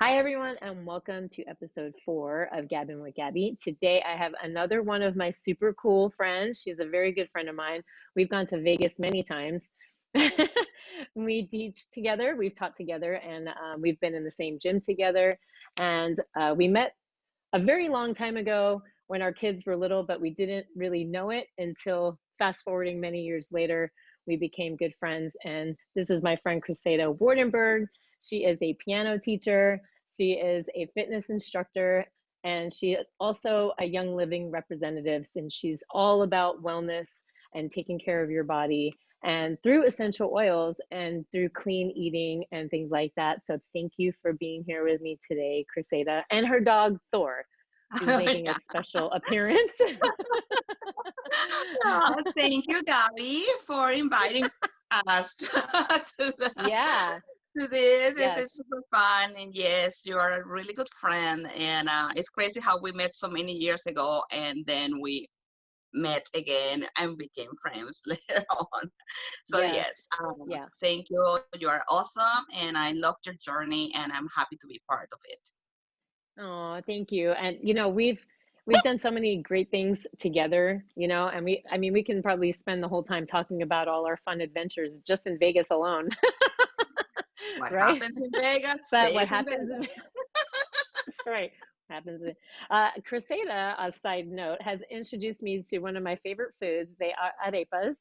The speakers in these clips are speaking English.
Hi, everyone, and welcome to episode 4 of Gabbing with Gabby. Today, I have another one of my super cool friends. She's a very good friend of mine. We've gone to Vegas many times. We teach together, we've taught together, and we've been in the same gym together. And we met a very long time ago when our kids were little, but we didn't really know it until fast forwarding many years later, we became good friends. And this is my friend Criseida Werdenberg. She is a piano teacher. She is a fitness instructor, and she is also a Young Living representative, and she's all about wellness and taking care of your body and through essential oils and through clean eating and things like that. So thank you for being here with me today, Criseida, and her dog Thor, who's making a special appearance. Thank you, Gabby, for inviting us Yeah, to this. This yes. is super fun. And yes, you are a really good friend. And it's crazy how we met so many years ago and then we met again and became friends later on. So, Yes, yes, yeah. thank you. You are awesome. And I loved your journey and I'm happy to be part of it. Oh, thank you. And we've done so many great things together, and we can probably spend the whole time talking about all our fun adventures just in Vegas alone, What right? happens in Vegas But what stays in happens Vegas. that's right. Happens. Criseida, a side note, has introduced me to one of my favorite foods. They are arepas.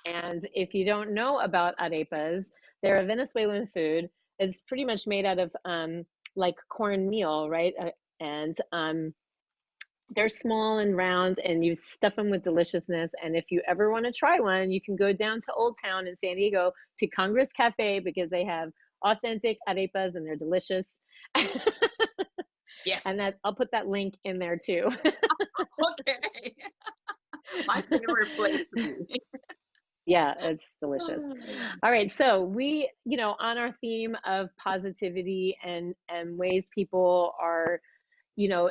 And if you don't know about arepas, they're a Venezuelan food. It's pretty much made out of like cornmeal, right? And they're small and round, and you stuff them with deliciousness. And if you ever want to try one, you can go down to Old Town in San Diego to Congress Cafe because they have authentic arepas and they're delicious. And Yes. that I'll put that link in there too. Okay. My favorite place to be. Yeah, it's delicious. All right, so we, on our theme of positivity and ways people are,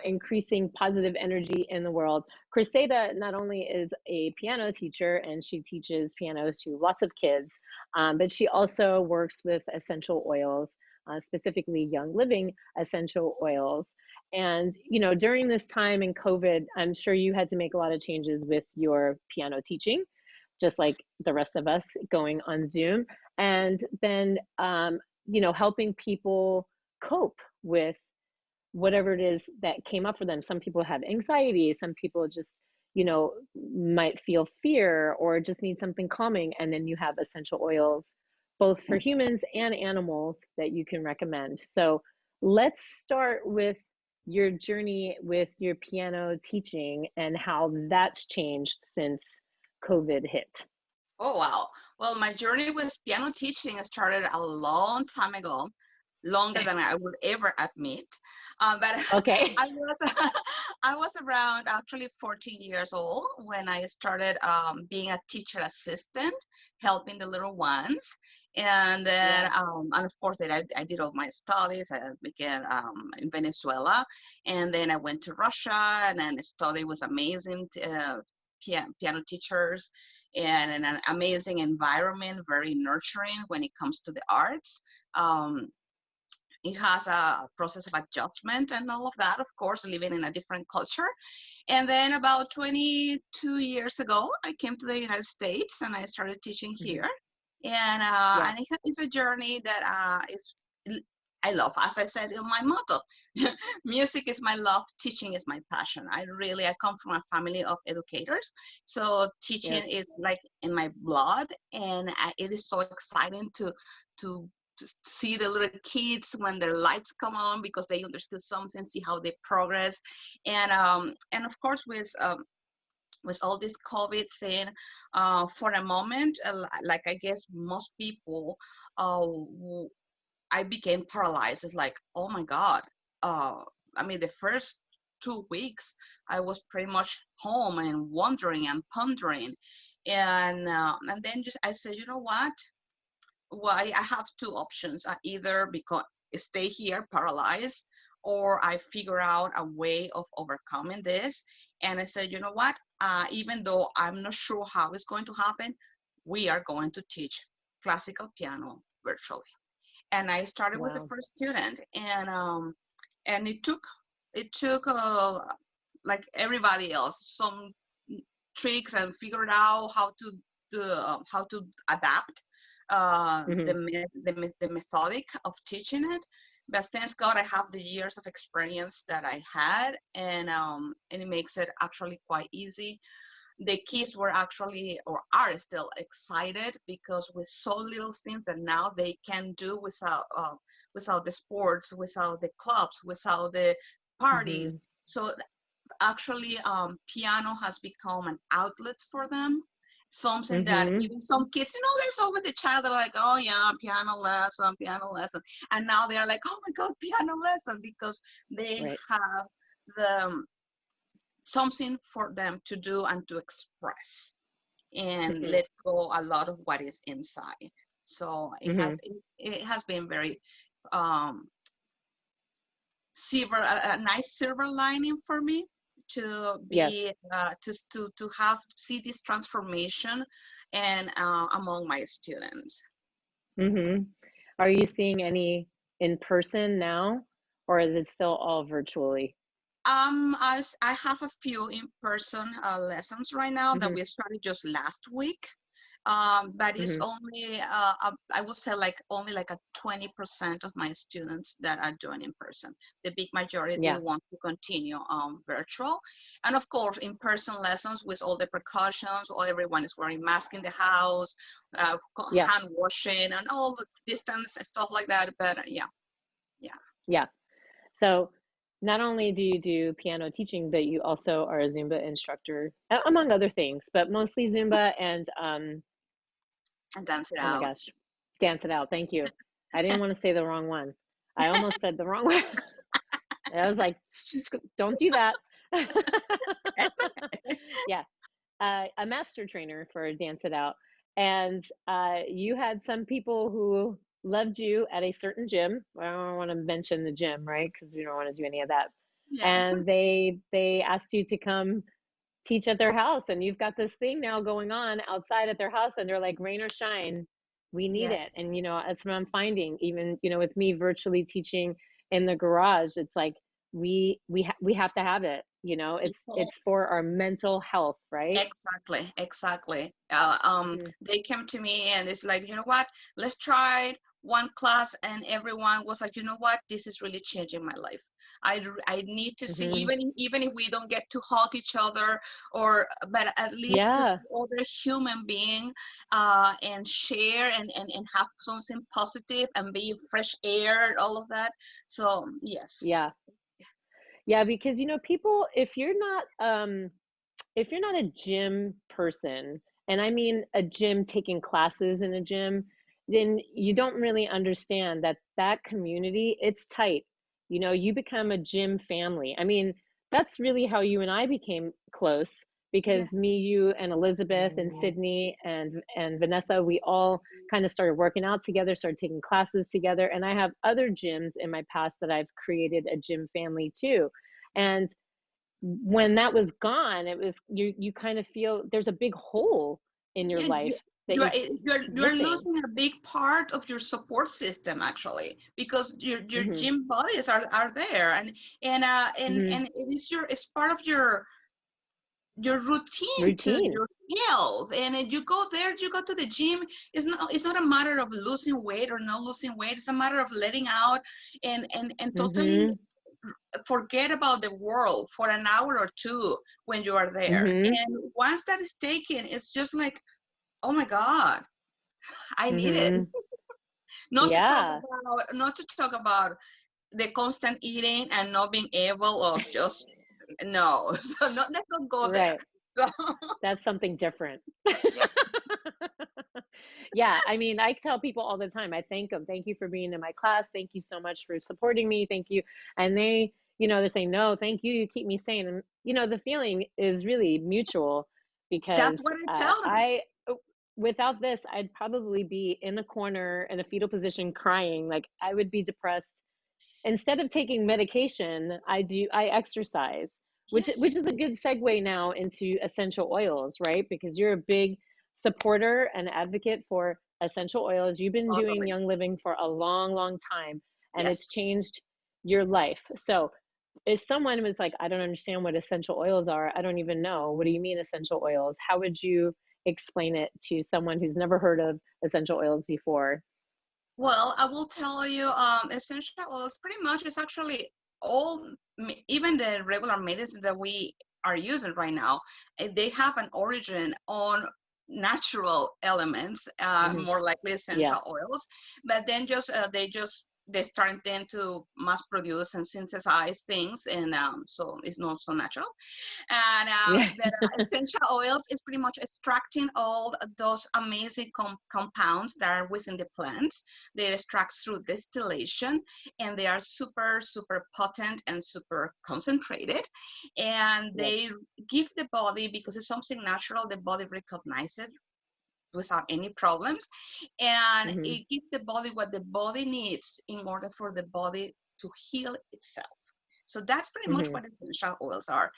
increasing positive energy in the world. Criseida not only is a piano teacher and she teaches piano to lots of kids, but she also works with essential oils, specifically Young Living essential oils. And, during this time in COVID, I'm sure you had to make a lot of changes with your piano teaching, just like the rest of us going on Zoom. And then, helping people cope with whatever it is that came up for them. Some people have anxiety, some people just, might feel fear or just need something calming. And then you have essential oils, both for humans and animals, that you can recommend. So let's start with your journey with your piano teaching and how that's changed since COVID hit. Oh, wow. Well, my journey with piano teaching started a long time ago, longer than I would ever admit. But Okay. I was I was around actually 14 years old when I started being a teacher assistant, helping the little ones. And then, Yeah. and of course, then I did all my studies. I began in Venezuela, and then I went to Russia, and then studied with amazing piano teachers and in an amazing environment, very nurturing when it comes to the arts. Um, it has a process of adjustment and all of that, of course, living in a different culture. And then about 22 years ago, I came to the United States and I started teaching Mm-hmm. here. And Yeah. it's a journey that I love. As I said in my motto, music is my love, teaching is my passion. I come from a family of educators, so teaching Yes. is like in my blood, and it is so exciting to see the little kids when their lights come on because they understood something, see how they progress, and of course with all this COVID thing, for a moment, like I guess most people, uh, I became paralyzed. It's like, oh my God. Uh, I mean, the first 2 weeks, I was pretty much home and wondering and pondering. And then just I said, you know what? Well, I have two options. I either because stay here paralyzed, or I figure out a way of overcoming this. And I said, you know what? Even though I'm not sure how it's going to happen, we are going to teach classical piano virtually. and I started with the Wow. first student, and it took like everybody else some tricks and figured out how to adapt Mm-hmm. the methodic of teaching it. But thanks God, I have the years of experience that I had, and it makes it actually quite easy. The kids were actually or are still excited because with so little things that now they can do without the sports, without the clubs, without the parties. Mm-hmm. So actually, piano has become an outlet for them. Something that Mm-hmm. even some kids, there's always the child that are like, oh yeah, piano lesson, and now they are like, oh my God, piano lesson, because they Right. have the something for them to do and to express and Mm-hmm. let go a lot of what is inside. So Mm-hmm. it has been very um, a nice silver lining for me to Yes. be to have see this transformation and among my students. Mm-hmm. Are you seeing any in person now, or is it still all virtually? I have a few in-person lessons right now that Mm-hmm. we started just last week. But it's Mm-hmm. only I would say like only like a 20% of my students that are doing in person. The big majority Yeah. want to continue virtual, and of course in-person lessons with all the precautions. All everyone is wearing masks in the house, Yeah. hand washing, and all the distance and stuff like that. But yeah, yeah. Yeah. So not only do you do piano teaching, but you also are a Zumba instructor, among other things, but mostly Zumba and And dance it oh my out. gosh, dance it out. Thank you. I didn't want to say the wrong one. I almost said the wrong one. I was like, just don't do that. That's Yeah, a master trainer for Dance It Out. And you had some people who loved you at a certain gym. I don't want to mention the gym, right? Because we don't want to do any of that. yeah. And they asked you to come teach at their house, and you've got this thing now going on outside at their house, and they're like, rain or shine, we need it. Yes. And that's what I'm finding. Even with me virtually teaching in the garage, it's like we have to have it. It's for our mental health, right? Exactly, exactly. Mm-hmm. They came to me and it's like, you know what? Let's try one class, and everyone was like, you know what? This is really changing my life. I need to see, Mm-hmm. even if we don't get to hug each other, but at least to Yeah, see other human being, and share and have something positive and be fresh air, all of that. So yes, yeah, yeah. Because people, if you're not a gym person, and I mean a gym, taking classes in a gym, then you don't really understand that community, it's tight. You become a gym family. I mean, that's really how you and I became close, because yes, me, you, and Elizabeth and Sydney and Vanessa, we all kind of started working out together, started taking classes together. And I have other gyms in my past that I've created a gym family too. And when that was gone, it was you kind of feel there's a big hole in your yeah, life that you're you're you're missing. losing a big part of your support system actually, because your Hmm. gym buddies are there, Hmm. and it's part of your routine to Routine. your health. And you go there, you go to the gym. It's not a matter of losing weight or not losing weight. It's a matter of letting out and totally Hmm. forget about the world for an hour or two when you are there. Hmm. And once that is taken, it's just like, oh my God, I need it. Hmm. Yeah. Not to talk about the constant eating and not being able of just no. So let's not go there. Right. So That's something different. yeah, Yeah, I mean, I tell people all the time, I thank them. Thank you for being in my class. Thank you so much for supporting me. Thank you. And they're saying, no, thank you. You keep me sane. And, the feeling is really mutual, that's because what I tell them. without this, I'd probably be in a corner in a fetal position crying. Like, I would be depressed. Instead of taking medication, I exercise, which Yes, is a good segue now into essential oils, right? Because you're a big supporter and advocate for essential oils. You've been doing Totally. Young Living for a long, long time, and it's Yes. changed your life. So if someone was like, I don't understand what essential oils are, I don't even know, what do you mean essential oils? How would you explain it to someone who's never heard of essential oils before? Well, I will tell you, essential oils pretty much is actually all, even the regular medicine that we are using right now, they have an origin on natural elements, Hmm. more likely Yeah. essential oils, but then they start then to mass produce and synthesize things, and so it's not so natural. And Yeah. the essential oils is pretty much extracting all those amazing compounds that are within the plants. They extract through distillation, and they are super, super potent and super concentrated. And Yes. they give the body, because it's something natural, the body recognizes without any problems, and Hmm. it gives the body what the body needs in order for the body to heal itself. So that's pretty much Hmm. what essential oils are.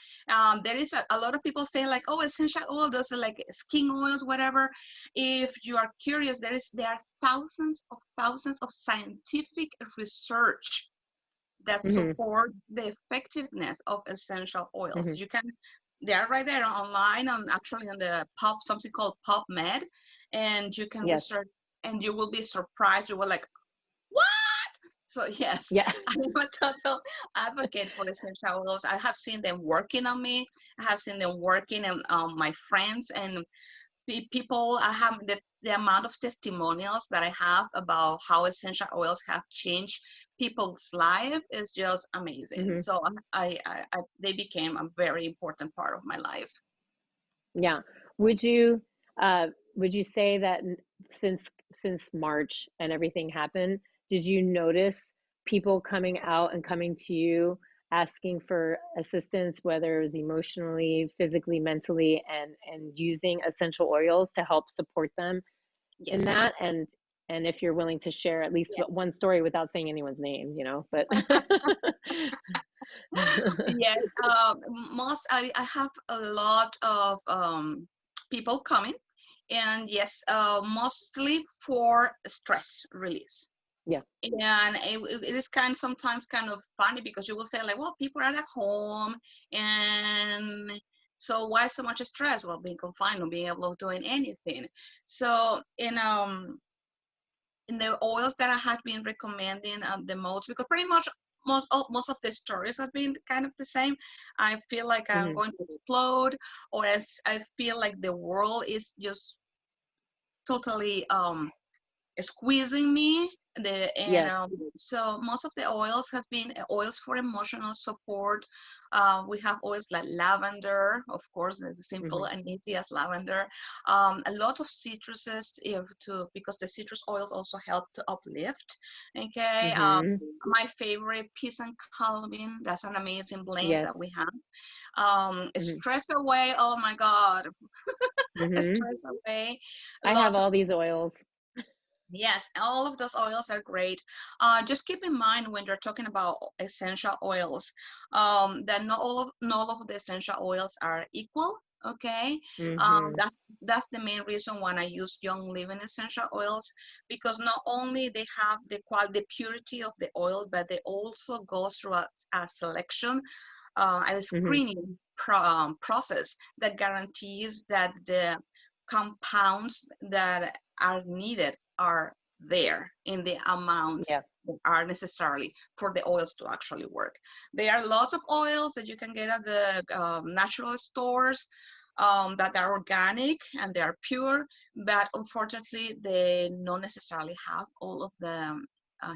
There is a lot of people say like, oh, essential oil, those are like skin oils, whatever. If you are curious, there are thousands of scientific research that Hmm. support the effectiveness of essential oils. Hmm. You can, they are right there online, on actually on the pub, something called PubMed, and you can Yes. research, and you will be surprised. You will like, what? So yes, Yeah. I am a total advocate for essential oils. I have seen them working on me. I have seen them working on my friends, and people. I have the amount of testimonials that I have about how essential oils have changed people's life is just amazing. Hmm. So they became a very important part of my life. Yeah. Would you would you say that since March and everything happened, did you notice people coming out and coming to you asking for assistance, whether it was emotionally, physically, mentally, and using essential oils to help support them in Yes. that? And if you're willing to share at least one Yes. story without saying anyone's name, but Yes. Most I have a lot of people coming, and yes, mostly for stress release. yeah. And it is kind of sometimes kind of funny, because you will say like, well, people are at home, and so why so much stress? Well, being confined, not being able to doing anything. So in the oils that I have been recommending the most, because pretty much most of the stories have been kind of the same. I feel like I'm Hmm. going to explode, or as I feel like the world is just totally squeezing me. Yes. So most of the oils have been oils for emotional support. We have oils like lavender, of course, the simple Hmm. and easy as lavender. A lot of citruses, because the citrus oils also help to uplift. Okay. Hmm. My favorite, peace and calming. That's an amazing blend Yes. that we have. Hmm. Stress away. Oh my God, Hmm. stress away. I have Lots of, all these oils. yes, all of those oils are great. Just keep in mind when you're talking about essential oils, that not all of the essential oils are equal. Okay, Hmm. that's the main reason why I use Young Living essential oils, because not only they have the quality, the purity of the oil, but they also go through a selection, a Hmm. screening process that guarantees that the compounds that are needed are there in the amounts Yeah. that are necessarily for the oils to actually work. There are lots of oils that you can get at the natural stores, that are organic and they are pure, but unfortunately they don't necessarily have all of the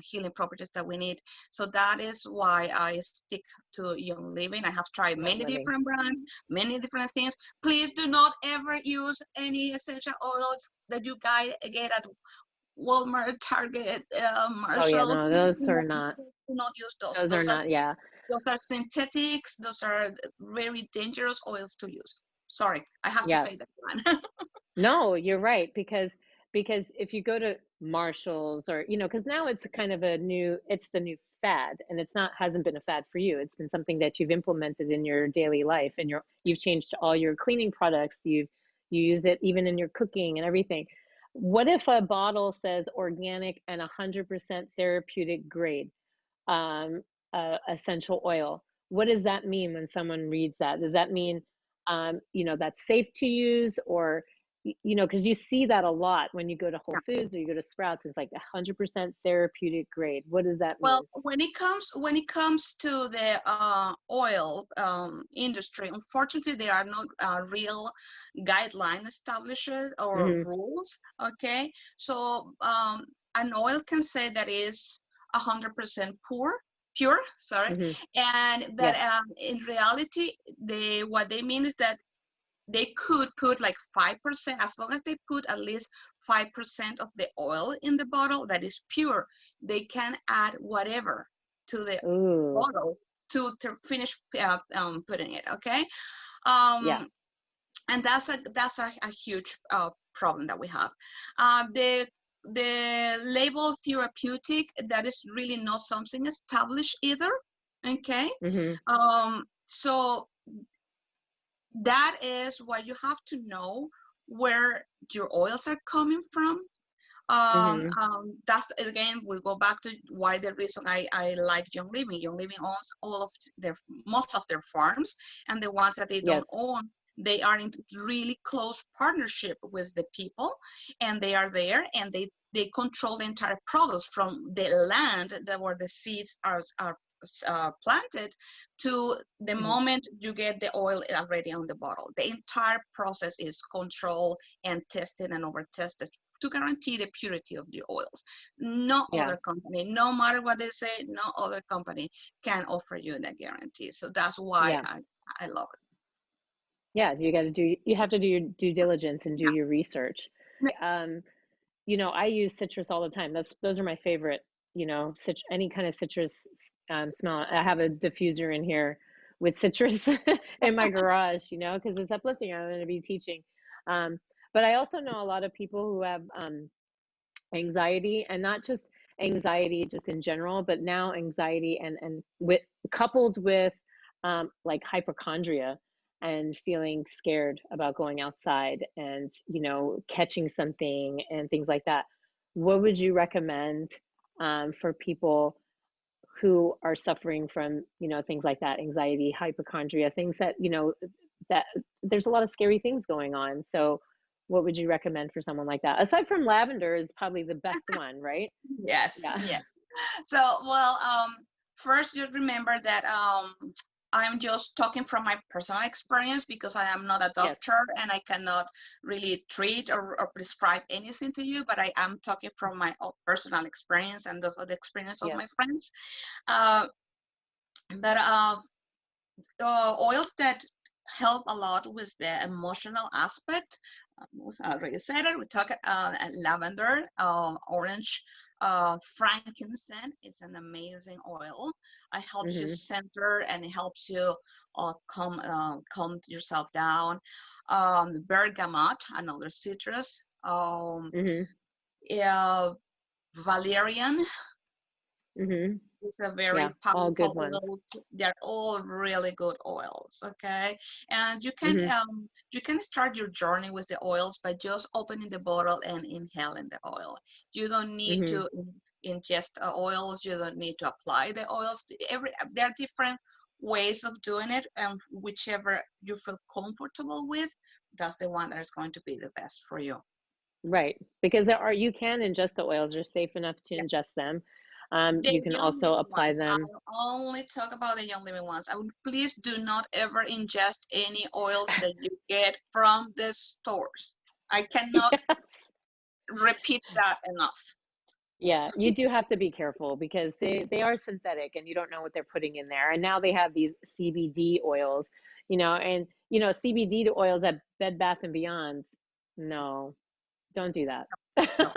healing properties that we need. So that is why I stick to Young Living. I have tried Young many Living. different brands, many different things. Please do not ever use any essential oils that you guys get at Walmart, Target, Oh yeah, Marshall. no, Do not use those. those are not, yeah. Those are synthetics. Those are very dangerous oils to use. Sorry, I have to say Yes. that one. No, you're right, because if you go to Marshalls or, because now it's kind of it's the new fad, and it's not hasn't been a fad for you. It's been something that you've implemented in your daily life, and you've changed all your cleaning products. You use it even in your cooking and everything. what if a bottle says organic and 100% therapeutic grade um, essential oil? What does that mean when someone reads that? Does that mean, that's safe to use, or, because you see that a lot when you go to Whole Foods or you go to Sprouts, it's like 100% therapeutic grade. What does that mean? Well, when it comes to the oil industry, unfortunately, there are no real guideline established or Hmm. rules. Okay, so an oil can say that is 100% pure. Sorry, Hmm. and but Yeah. in reality, what they mean is that they could put like 5%, as long as they put at least 5% of the oil in the bottle that is pure, they can add whatever to the Ooh. bottle to finish putting it. Okay, Yeah. um, and that's a huge problem that we have. The label therapeutic, that is really not something established either. Okay, Hmm. so that is why you have to know where your oils are coming from. Hmm. That's again, we go back to why the reason I like Young Living. Young Living owns most of their farms, and the ones that they don't Yes. own, they are in really close partnership with the people, and they are there, and they control the entire products from the land that where the seeds are planted to the Hmm. moment you get the oil already on the bottle. The entire process is controlled and tested and over tested to guarantee the purity of the oils. No Yeah. other company, no matter what they say, no other company can offer you that guarantee. So that's why Yeah. I love it. Yeah. You have to do your due diligence and do Yeah. your research. Um, I use citrus all the time. Those are my favorite, any kind of citrus smell. I have a diffuser in here with citrus in my garage, because it's uplifting. I'm going to be teaching. Um, but I also know a lot of people who have anxiety, and not just anxiety just in general, but now anxiety and with coupled with like hypochondria and feeling scared about going outside and catching something and things like that. What would you recommend for people who are suffering from things like that, anxiety, hypochondria, things that that there's a lot of scary things going on? So what would you recommend for someone like that, aside from lavender is probably the best one, right? Yes, Yeah. yes. So, well, first just remember that I'm just talking from my personal experience because I am not a Yes. doctor and I cannot really treat or prescribe anything to you, but I am talking from my own personal experience and the experience of Yes. my friends. Uh, but oils that help a lot with the emotional aspect. I already said it. We talk lavender, orange, frankincense. It's an amazing oil. It helps you Mhm. center and it helps you calm yourself down. Bergamot, another citrus. Mhm. Yeah, valerian, Mhm. it's a Yeah, very all good powerful ones. oil. They're all really good oils, okay? And Mhm. you can start your journey with the oils by just opening the bottle and inhaling the oil. You don't need Mhm. to ingest oils. You don't need to apply the oils. There are different ways of doing it, and whichever you feel comfortable with, that's the one that is going to be the best for you. Right. Because you can ingest the oils. You're safe enough to ingest them. The You can Young also Living apply ones. I them. only talk about the Young Living ones. I would please do not ever ingest any oils that you get from the stores. I cannot Yes. repeat that enough. Yeah, you do have to be careful because they are synthetic and you don't know what they're putting in there. And now they have these CBD oils, and CBD oils at Bed Bath and Beyond's. No, don't do that. No,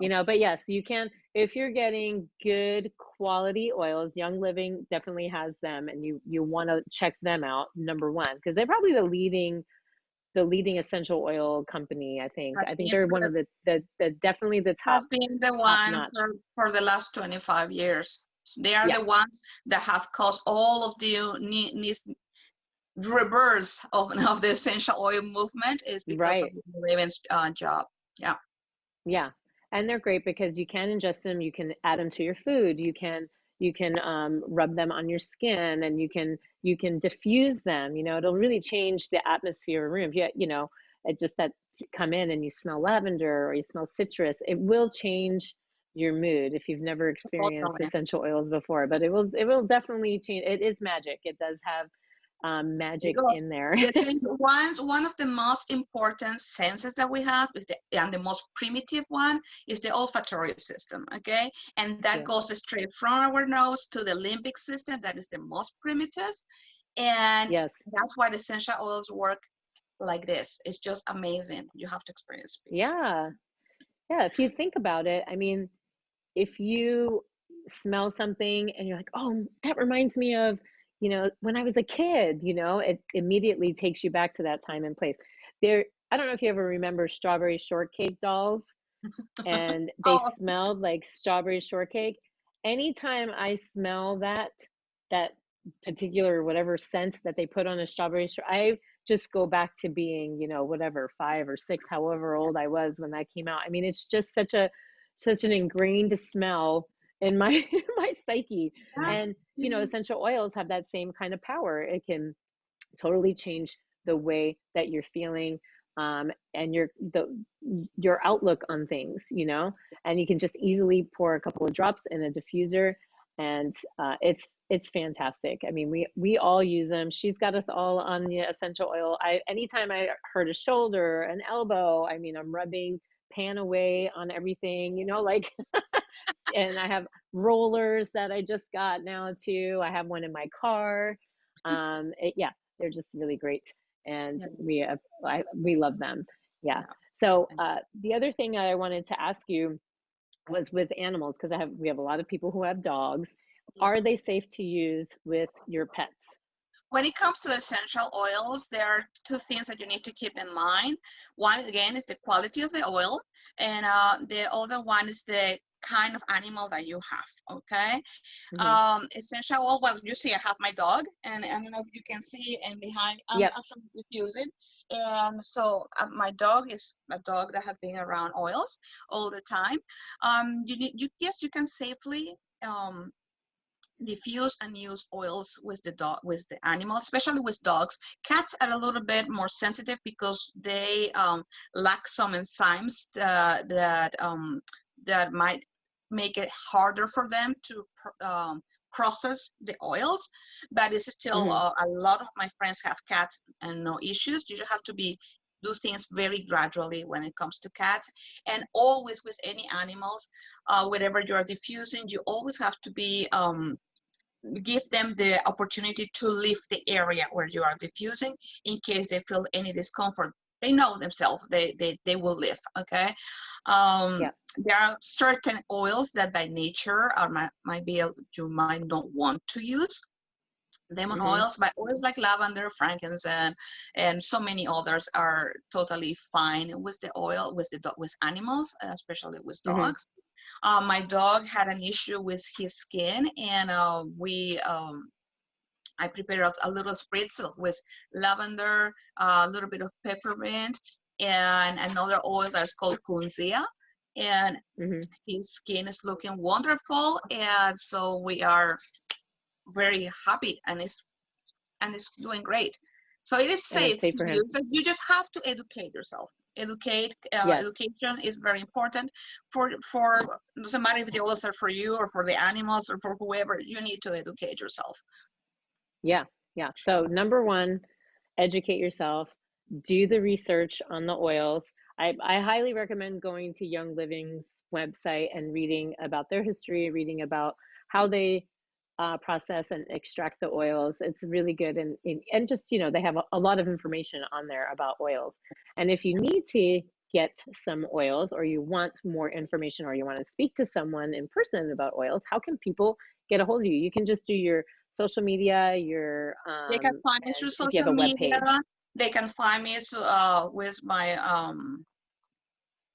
no. But yes, you can, if you're getting good quality oils. Young Living definitely has them, and you want to check them out, number one, because they're probably the leading essential oil company. I think Has I think been they're for one of the definitely the has top been the top one notch. for the last 25 years. They are Yeah. the ones that have caused all of the rebirth of the essential oil movement is because of Right. the Living's job. Yeah. Yeah, and they're great because you can ingest them, you can add them to your food, you can rub them on your skin, and you can diffuse them. It'll really change the atmosphere of a room. If it just that come in and you smell lavender or you smell citrus, it will change your mood if you've never experienced Totally. essential oils before. But it will definitely change. It is magic. It does have magic Because in there. the sense one of the most important senses that we have is and the most primitive one is the olfactory system, okay? And that Yeah. goes straight from our nose to the limbic system. That is the most primitive. And Yes. that's why the essential oils work like this. It's just amazing. You have to experience it. Yeah. Yeah. If you think about it, I mean, if you smell something and you're like, oh, that reminds me of, when I was a kid, it immediately takes you back to that time and place. I don't know if you ever remember strawberry shortcake dolls, and they Oh, smelled like strawberry shortcake. Anytime I smell that particular whatever scent that they put on a I just go back to being, whatever, 5 or 6, however old I was when that came out. I mean, it's just such an ingrained smell in my in my psyche. yeah. And essential oils have that same kind of power. It can totally change the way that you're feeling, and your outlook on things, and you can just easily pour a couple of drops in a diffuser, and it's fantastic. I mean, we all use them. She's got us all on the essential oil. Anytime I hurt a shoulder, an elbow, I mean, I'm rubbing pan away on everything, like and I have rollers that I just got now too. I have one in my car. Yeah, they're just really great, and Yeah. we love them. Yeah. So the other thing I wanted to ask you was with animals, because we have a lot of people who have dogs. Are Yes. they safe to use with your pets? When it comes to essential oils, there are two things that you need to keep in mind. One, again, is the quality of the oil, and the other one is the kind of animal that you have, okay? Hmm. Essential oil, well, you see I have my dog, and I don't know if you can see, and behind, I'm Yep. actually diffusing. And so my dog is a dog that has been around oils all the time. Yes, you can safely diffuse and use oils with the animals, especially with dogs. Cats are a little bit more sensitive because they lack some enzymes that might make it harder for them to process the oils. But it's still Hmm. a lot of my friends have cats and no issues. You just have to do things very gradually when it comes to cats, and always with any animals, wherever you are diffusing, you always have to be give them the opportunity to leave the area where you are diffusing in case they feel any discomfort. They know themselves, they will leave, okay? Yeah. There are certain oils that by nature you might not want to use them on Hmm. oils, but oils like lavender, frankincense, and so many others are totally fine with the oil, with animals, especially with Hmm. dogs. My dog had an issue with his skin, and I prepared a little spritz with lavender, a little bit of peppermint, and another oil that's called kunzia. And Hmm. his skin is looking wonderful, and so we are very happy, and it's doing great. So it is And safe it's safe to for him. use. So you just have to educate yourself. Yes. Education is very important for doesn't matter if the oils are for you or for the animals or for whoever. You need to educate yourself. Yeah. Yeah. So number one, educate yourself, do the research on the oils. I highly recommend going to Young Living's website and reading about their history, reading about how they process and extract the oils. It's really good. And just, they have a lot of information on there about oils. And if you need to get some oils, or you want more information, or you want to speak to someone in person about oils, how can people get a hold of you? You can just do your social media, They can find me through and if you have social a web media. page. They can find me with my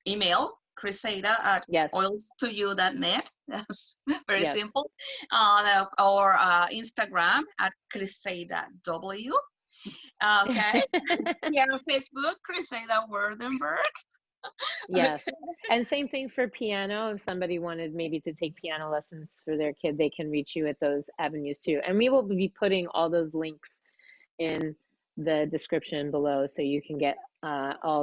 email, Criseida at Yes. oilstoyou.net. That's very Yes. simple. Or Instagram at Criseida W. Okay. Yeah, on Facebook, Criseida Werdenberg. Yes. Okay. And same thing for piano. If somebody wanted maybe to take piano lessons for their kid, they can reach you at those avenues too. And we will be putting all those links in the description below, so you can get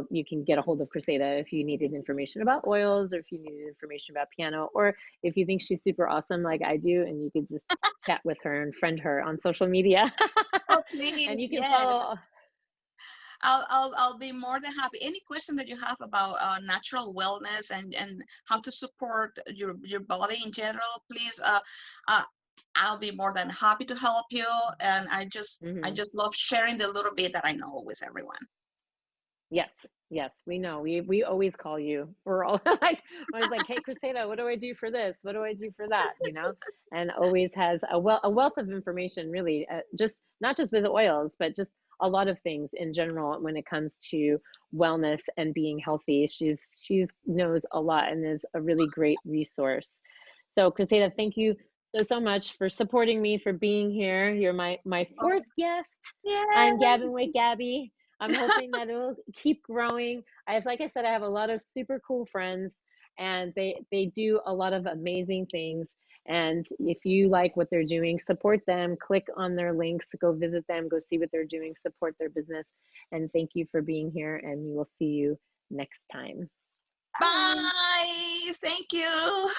you can get a hold of Criseida if you needed information about oils, or if you needed information about piano, or if you think she's super awesome like I do, and you could just chat with her and friend her on social media. Oh, And please, you can yes. follow. I'll be more than happy. Any question that you have about natural wellness and how to support your body in general, please. Uh, I'll be more than happy to help you. And I Mhm. just love sharing the little bit that I know with everyone. Yes, yes, we know. We always call you. We're all like always like, "Hey, Criseida, what do I do for this? What do I do for that?" You know, and always has a wealth of information, really, just not just with the oils, but just a lot of things in general when it comes to wellness and being healthy. She's knows a lot and is a really great resource. So, Criseida, thank you so much for supporting me, for being here. You're my Oh, fourth guest on yay! Gabbing with Gabby. I'm hoping that it'll keep growing. Like I said, I have a lot of super cool friends, and they do a lot of amazing things. And if you like what they're doing, support them. Click on their links, go visit them, go see what they're doing, support their business. And thank you for being here. And we will see you next time. Bye. Bye. Thank you.